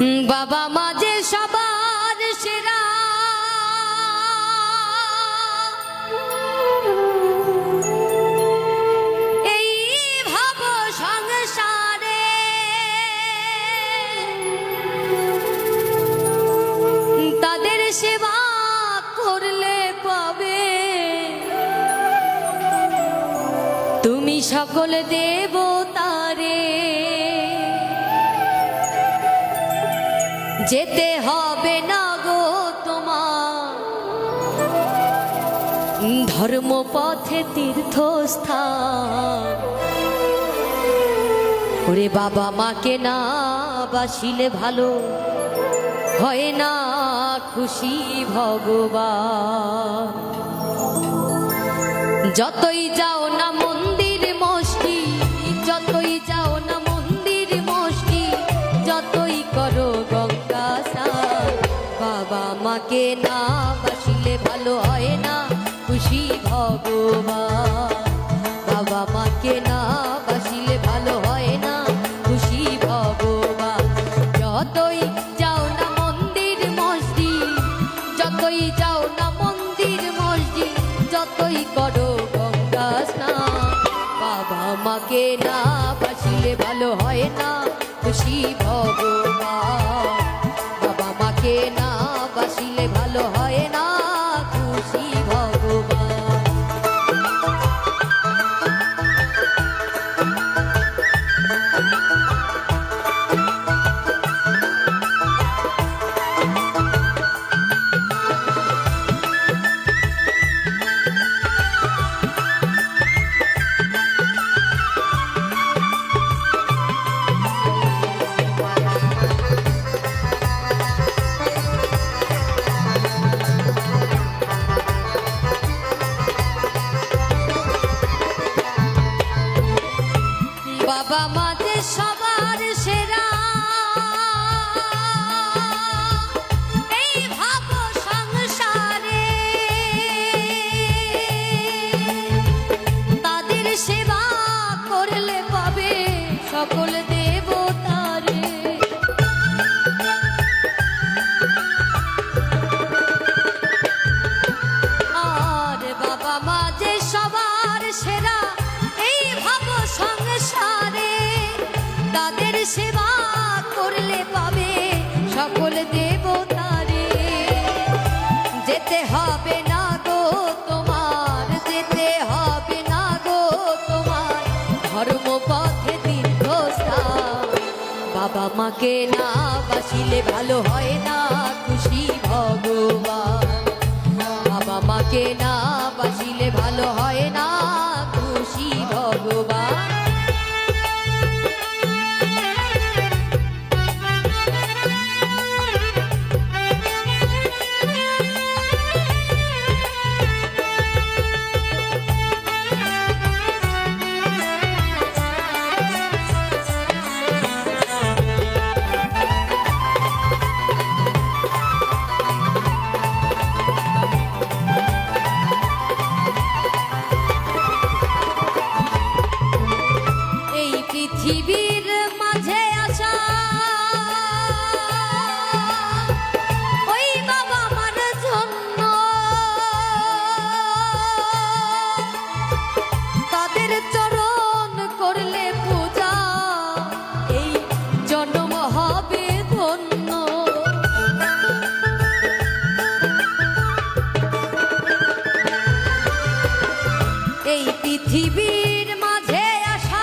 বাবা মা যে সবার সেরা, এই ভাব সংসারে তাদের সেবা করলে পাবে তুমি সকল দেবতারে। যেতে হবে না গো তোমার ধর্মপথে তীর্থস্থান। ওরে বাবা মাকে না বাসিলে ভালো হয় না খুশি ভগবান। যতই যাও না মন্দির মসজিদ, যতই যাও না মন্দির মসজিদ, যতই করো গঙ্গা স্নান, বাবা মাকে না বাসিলে ভালো হয় না খুশি ভগবান। বাবা মাকে না বাসিলে ভালো হয় না খুশি ভগবান। যতই যাও না মন্দির মসজিদ, যতই যাও না মন্দির মসজিদ, যতই করো গঙ্গা স্নান, বাবা মাকে না বাসিলে ভালো হয় না খুশি ভগবান। বাবা মাকে না বাসিলে ভালো হয় না খুশি ভগবান। বাবা মা যে সবার সেরা, এই ভাব সংসারে তাদের সেবা করলে পাবে সকল দেবতারে। আর বাবা মা যে সবার সেরা, এই ভাব সংসারে তাদের সেবা করলে পাবে সকল দেবতারে। যেতে হবে না গো তোমার, যেতে হবে না গো তোমার ধর্মপথে তীর্থস্থান। বাবা মাকে না বাসিলে ভালো হয় না খুশি ভগবান। বাবা মাকে না বাসিলে ভালো হয় না খুশি ভগবান। পৃথিবীর মাঝে আসা ওই বাবা মার জন্য, তাদের চরণ করলে পূজা এই জন্ম হবে ধন্য। এই পৃথিবীর মাঝে আসা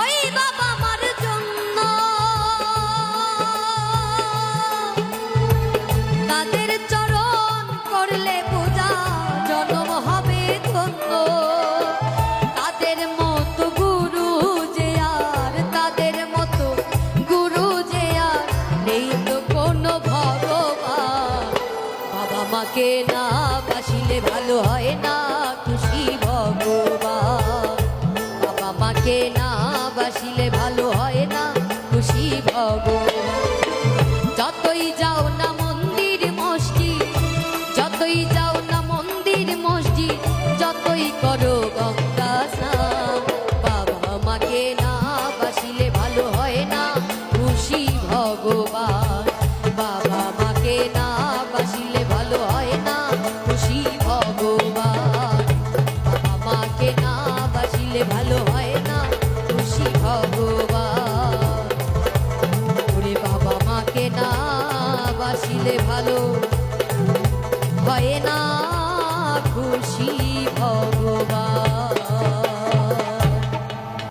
ওই বাবা মার জন্য, তাদের চরণ করলে পূজা জন্ম হবে ধন্য। তাদের মতো গুরু যে আর, তাদের মতো গুরু যে আর নেই তো কোনো ভগবান। বাবা মাকে না বাসিলে ভালো হয় না খুশি ভগবান। বাবা মাকে না বাসিলে ভালো হয় না খুশি ভগবান। যতই যাও না মন্দির মসজিদ, যতই যাও না মন্দির মসজিদ, যতই করো গঙ্গা স্নান, বাবা মাকে না বাসিলে ভালো হয় না খুশি ভগবান। হয় না